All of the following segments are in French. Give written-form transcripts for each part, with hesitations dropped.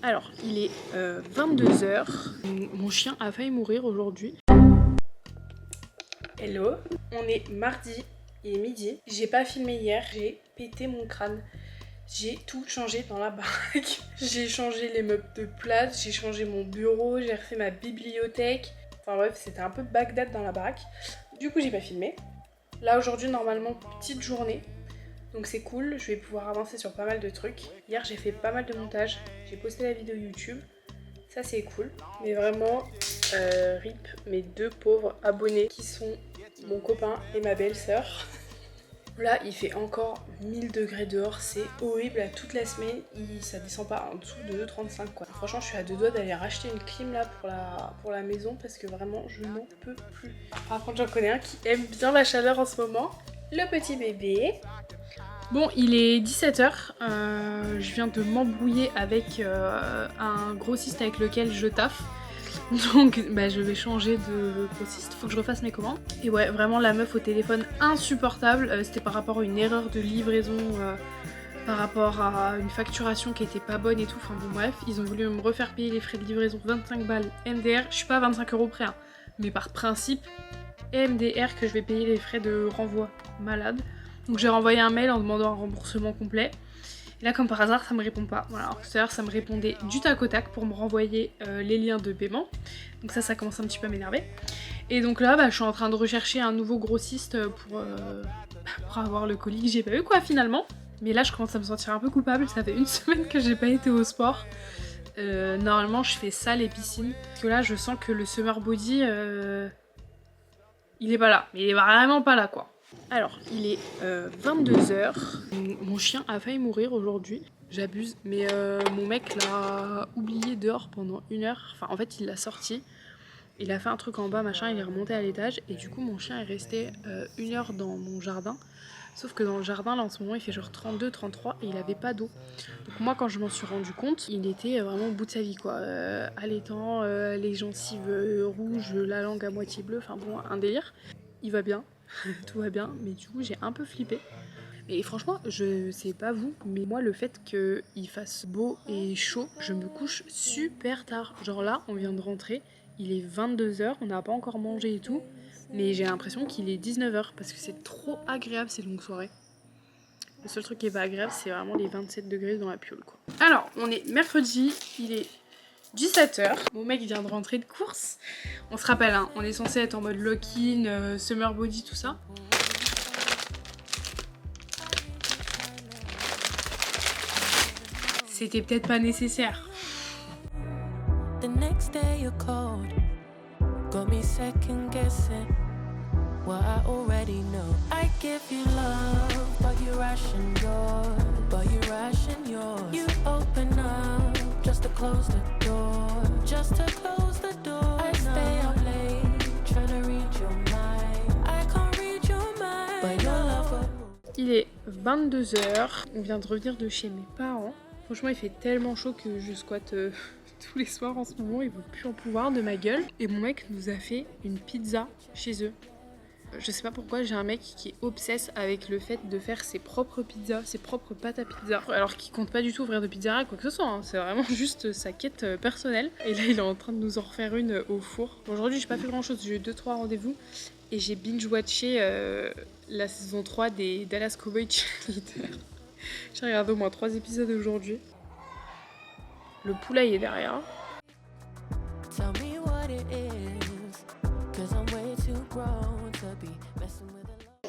Alors, il est 22 h. Mon chien a failli mourir aujourd'hui. Hello, on est mardi, il est midi. J'ai pas filmé hier, j'ai pété mon crâne. J'ai tout changé dans la baraque. J'ai changé les meubles de place, j'ai changé mon bureau, j'ai refait ma bibliothèque. Enfin bref, c'était un peu Bagdad dans la baraque. Du coup, j'ai pas filmé. Là, aujourd'hui, normalement, petite journée. Donc c'est cool, je vais pouvoir avancer sur pas mal de trucs. Hier, j'ai fait pas mal de montage. J'ai posté la vidéo YouTube. Ça, c'est cool. Mais vraiment, rip mes deux pauvres abonnés qui sont mon copain et ma belle-sœur. Là, il fait encore 1000 degrés dehors, c'est horrible. Là, toute la semaine, ça descend pas en dessous de 35 quoi. Franchement, je suis à deux doigts d'aller racheter une clim là pour la maison parce que vraiment, je n'en peux plus. Par contre, j'en connais un qui aime bien la chaleur en ce moment. Le petit bébé. Bon, il est 17 h. Je viens de m'embrouiller avec un grossiste avec lequel je taffe. Donc je vais changer de grossiste, faut que je refasse mes commandes. Et ouais, vraiment la meuf au téléphone insupportable. C'était par rapport à une erreur de livraison, par rapport à une facturation qui était pas bonne et tout. Enfin bon bref, ils ont voulu me refaire payer les frais de livraison 25 balles MDR. Je suis pas à 25 € près, hein, mais par principe, MDR que je vais payer les frais de renvoi. Malade. Donc j'ai renvoyé un mail en demandant un remboursement complet. Et là, comme par hasard, ça me répond pas. Voilà, alors tout à l'heure, ça me répondait du tac au tac pour me renvoyer les liens de paiement. Donc ça commence un petit peu à m'énerver. Et donc là, je suis en train de rechercher un nouveau grossiste pour avoir le colis que j'ai pas eu quoi finalement. Mais là, je commence à me sentir un peu coupable. Ça fait une semaine que j'ai pas été au sport. Normalement, je fais salle et piscine. Parce que là, je sens que le summer body, il est pas là. Il est vraiment pas là quoi. Alors, il est 22 h. Mon chien a failli mourir aujourd'hui. J'abuse, mais mon mec l'a oublié dehors pendant 1 heure. Enfin, en fait, il l'a sorti. Il a fait un truc en bas, machin, il est remonté à l'étage. Et du coup, mon chien est resté 1 heure dans mon jardin. Sauf que dans le jardin, là, en ce moment, il fait genre 32, 33 et il avait pas d'eau. Donc moi, quand je m'en suis rendu compte, il était vraiment au bout de sa vie, quoi. Allaitant, les gencives rouges, la langue à moitié bleue. Enfin bon, un délire. Il va bien. Tout va bien, mais du coup j'ai un peu flippé. Et franchement, je sais pas vous, mais moi le fait qu'il fasse beau et chaud, je me couche super tard. Genre là, on vient de rentrer, il est 22 h, on n'a pas encore mangé et tout, mais j'ai l'impression qu'il est 19 h parce que c'est trop agréable ces longues soirées. Le seul truc qui est pas agréable, c'est vraiment les 27 degrés dans la piole quoi. Alors, on est mercredi, il est 17 h. Mon mec vient de rentrer de course. On se rappelle, hein, on est censé être en mode lock-in, summer body, tout ça. C'était peut-être pas nécessaire. The next day you called, got me second guessing what I already know. I give you love, but you ration yours. You open up just to close the door, I stay up late, trying to read your mind. I can't read your mind, but your love will... Il est 22 h, on vient de revenir de chez mes parents. Franchement, il fait tellement chaud que je squatte tous les soirs en ce moment. Ils vont plus en pouvoir de ma gueule. Et mon mec nous a fait une pizza chez eux. Je sais pas pourquoi, j'ai un mec qui est obsesse avec le fait de faire ses propres pizzas, ses propres pâtes à pizza. Alors qu'il compte pas du tout ouvrir de pizzeria, quoi que ce soit, hein. C'est vraiment juste sa quête personnelle. Et là, il est en train de nous en refaire une au four. Aujourd'hui, j'ai pas fait grand chose, j'ai eu 2-3 rendez-vous. Et j'ai binge-watché la saison 3 des Dallas Cowboy Cheerleaders. J'ai regardé au moins 3 épisodes aujourd'hui. Le poulailler est derrière.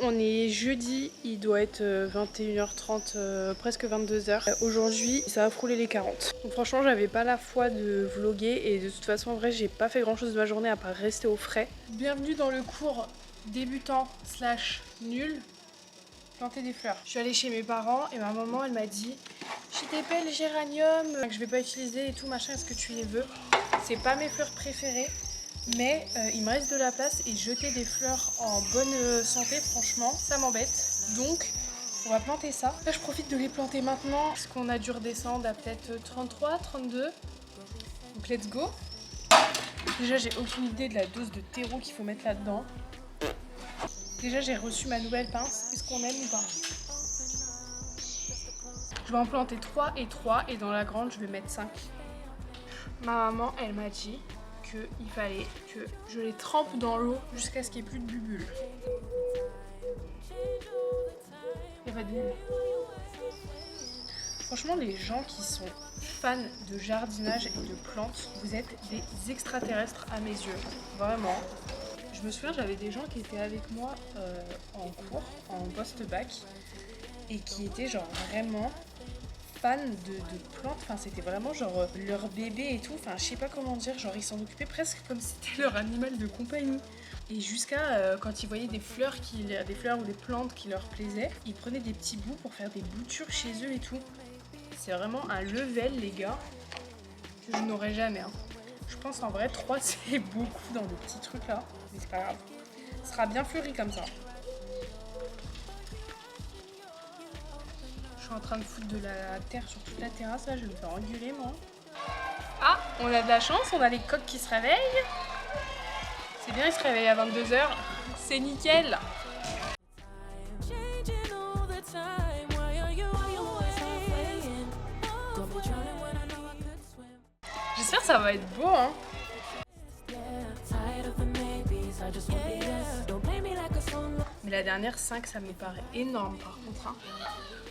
On est jeudi, il doit être 21 h 30, presque 22 h. Aujourd'hui, ça a frôlé les 40. Donc franchement, j'avais pas la foi de vlogger et de toute façon, en vrai, j'ai pas fait grand chose de ma journée à part rester au frais. Bienvenue dans le cours débutant / nul. Planter des fleurs. Je suis allée chez mes parents et ma maman elle m'a dit j'ai des belles géraniums que je vais pas utiliser et tout machin, est-ce que tu les veux? C'est pas mes fleurs préférées mais il me reste de la place et jeter des fleurs en bonne santé franchement ça m'embête, donc on va planter ça. Là je profite de les planter maintenant parce qu'on a dû redescendre à peut-être 33, 32, donc let's go. Déjà j'ai aucune idée de la dose de terreau qu'il faut mettre là-dedans. Déjà j'ai reçu ma nouvelle pince, est-ce qu'on aime ou pas? Je vais en planter 3 et 3 et dans la grande je vais mettre 5. Ma maman, elle m'a dit qu'il fallait que je les trempe dans l'eau jusqu'à ce qu'il n'y ait plus de bulles. Il n'y a pas de bulles. Franchement, les gens qui sont fans de jardinage et de plantes, vous êtes des extraterrestres à mes yeux. Vraiment. Je me souviens, j'avais des gens qui étaient avec moi en cours, en post-bac, et qui étaient genre vraiment fans de plantes. Enfin, c'était vraiment genre leur bébé et tout. Enfin, je sais pas comment dire, genre ils s'en occupaient presque comme si c'était leur animal de compagnie. Et jusqu'à quand ils voyaient des fleurs ou des plantes qui leur plaisaient, ils prenaient des petits bouts pour faire des boutures chez eux et tout. C'est vraiment un level, les gars, que je n'aurais jamais. Hein. Je pense en vrai, 3 c'est beaucoup dans des petits trucs là. Mais c'est pas grave. Ce sera bien fleuri comme ça. Je suis en train de foutre de la terre sur toute la terrasse là. Je vais me faire engueuler moi. Ah, on a de la chance, on a les coqs qui se réveillent. C'est bien, ils se réveillent à 22h. C'est nickel. J'espère que ça va être beau, hein. Mais la dernière 5, ça me paraît énorme par contre. Hein.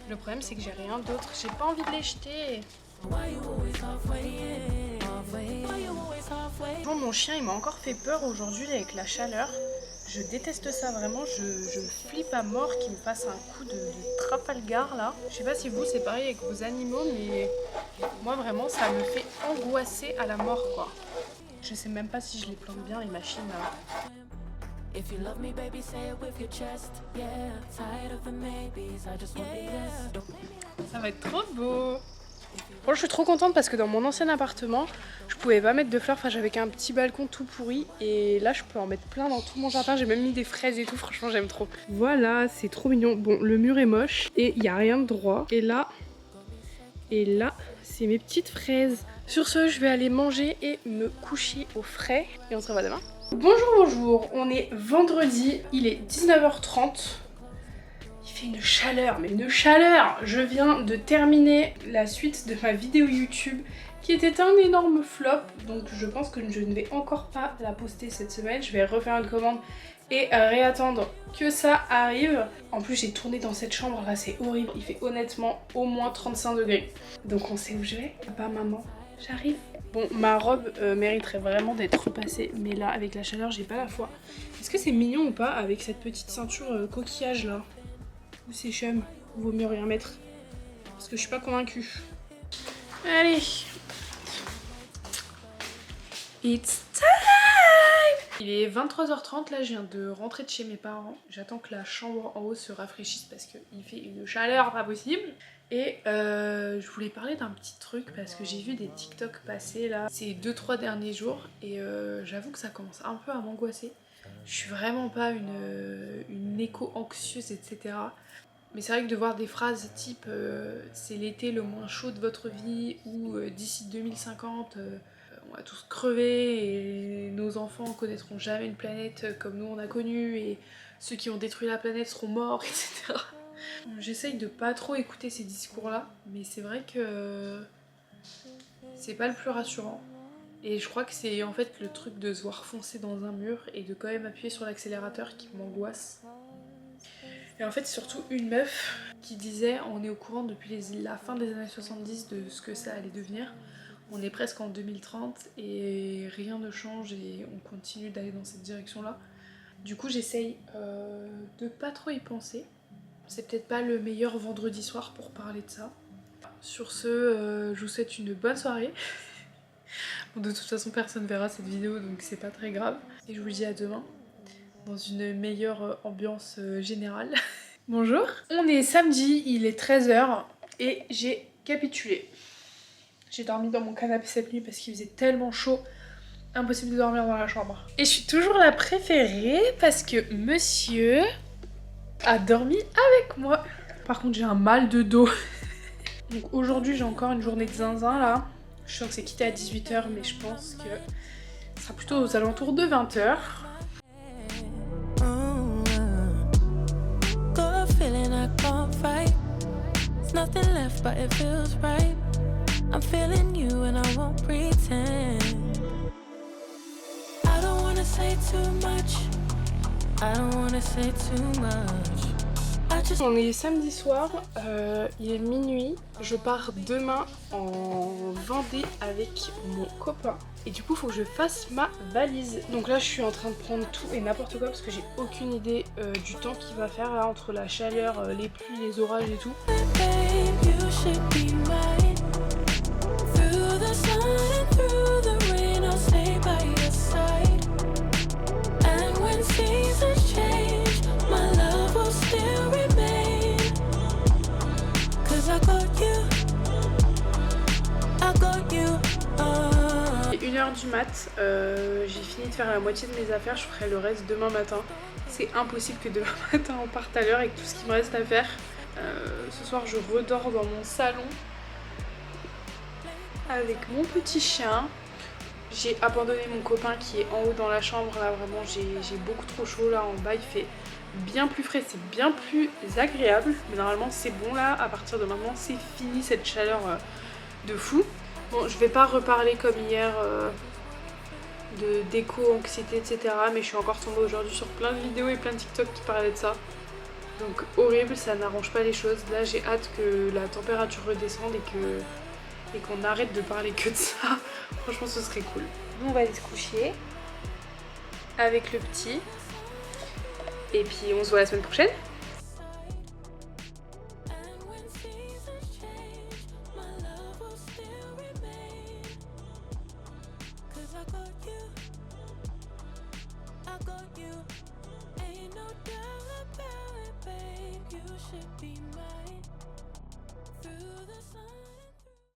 Le problème, c'est que j'ai rien d'autre. J'ai pas envie de les jeter. Bon, mon chien, il m'a encore fait peur aujourd'hui avec la chaleur. Je déteste ça vraiment. Je flippe à mort qu'il me fasse un coup de Trafalgar là. Je sais pas si vous, c'est pareil avec vos animaux, mais moi vraiment, ça me fait angoisser à la mort quoi. Je sais même pas si je les plante bien les machines là. Ça va être trop beau. Bon, je suis trop contente parce que dans mon ancien appartement, je pouvais pas mettre de fleurs, enfin j'avais qu'un petit balcon tout pourri et là je peux en mettre plein dans tout mon jardin, j'ai même mis des fraises et tout, franchement j'aime trop. Voilà, c'est trop mignon. Bon, le mur est moche et il y a rien de droit. Et là, c'est mes petites fraises. Sur ce, je vais aller manger et me coucher au frais et on se revoit demain. Bonjour, on est vendredi, il est 19h30. Il fait une chaleur, mais une chaleur! Je viens de terminer la suite de ma vidéo YouTube qui était un énorme flop, donc je pense que je ne vais encore pas la poster cette semaine. Je vais refaire une commande et réattendre que ça arrive. En plus j'ai tourné dans cette chambre là, c'est horrible, il fait honnêtement au moins 35 degrés. Donc on sait où je vais. Papa, maman, j'arrive. Bon, ma robe mériterait vraiment d'être repassée, mais là avec la chaleur j'ai pas la foi. Est-ce que c'est mignon ou pas avec cette petite ceinture coquillage là? Ou c'est chum, vaut mieux rien mettre. Parce que je suis pas convaincue. Allez. It's time! Il est 23h30, là je viens de rentrer de chez mes parents. J'attends que la chambre en haut se rafraîchisse parce qu'il fait une chaleur pas possible. Et je voulais parler d'un petit truc parce que j'ai vu des TikTok passer là ces 2-3 derniers jours. Et j'avoue que ça commence un peu à m'angoisser. Je suis vraiment pas une éco-anxieuse, etc. Mais c'est vrai que de voir des phrases type c'est l'été le moins chaud de votre vie ou d'ici 2050 on va tous crever et nos enfants connaîtront jamais une planète comme nous on a connu et ceux qui ont détruit la planète seront morts, etc. J'essaye de pas trop écouter ces discours là, mais c'est vrai que c'est pas le plus rassurant. Et je crois que c'est en fait le truc de se voir foncer dans un mur et de quand même appuyer sur l'accélérateur qui m'angoisse. Et en fait surtout une meuf qui disait on est au courant depuis la fin des années 70 de ce que ça allait devenir. On est presque en 2030 et rien ne change et on continue d'aller dans cette direction là. Du coup j'essaye de pas trop y penser. C'est peut-être pas le meilleur vendredi soir pour parler de ça. Sur ce, je vous souhaite une bonne soirée. Bon, de toute façon personne verra cette vidéo donc c'est pas très grave. Et je vous dis à demain dans une meilleure ambiance générale. Bonjour. On est samedi, il est 13h et j'ai capitulé. J'ai dormi dans mon canapé cette nuit parce qu'il faisait tellement chaud. Impossible de dormir dans la chambre. Et je suis toujours la préférée parce que monsieur a dormi avec moi. Par contre j'ai un mal de dos. Donc aujourd'hui j'ai encore une journée de zinzin là. Je suis censée quitter à 18h mais je pense que ce sera plutôt aux alentours de 20h. I'm feeling you and I won't pretend. On est samedi soir, il est minuit, je pars demain en Vendée avec mon copain et du coup faut que je fasse ma valise. Donc là je suis en train de prendre tout et n'importe quoi parce que j'ai aucune idée du temps qu'il va faire là entre la chaleur, les pluies, les orages et tout. Il est 1h du mat, j'ai fini de faire la moitié de mes affaires, je ferai le reste demain matin. C'est impossible que demain matin on parte à l'heure avec tout ce qui me reste à faire. Ce soir je redors dans mon salon avec mon petit chien. J'ai abandonné mon copain qui est en haut dans la chambre, là vraiment j'ai beaucoup trop chaud, là en bas il fait bien plus frais, c'est bien plus agréable. Mais normalement c'est bon là, à partir de maintenant c'est fini cette chaleur de fou. Bon, je vais pas reparler comme hier de d'éco-anxiété etc. Mais je suis encore tombée aujourd'hui sur plein de vidéos et plein de TikTok qui parlaient de ça. Donc horrible, ça n'arrange pas les choses. Là j'ai hâte que la température redescende et qu'on arrête de parler que de ça. Franchement ce serait cool. Nous on va aller se coucher avec le petit. Et puis on se voit la semaine prochaine. Should be mine through the sun.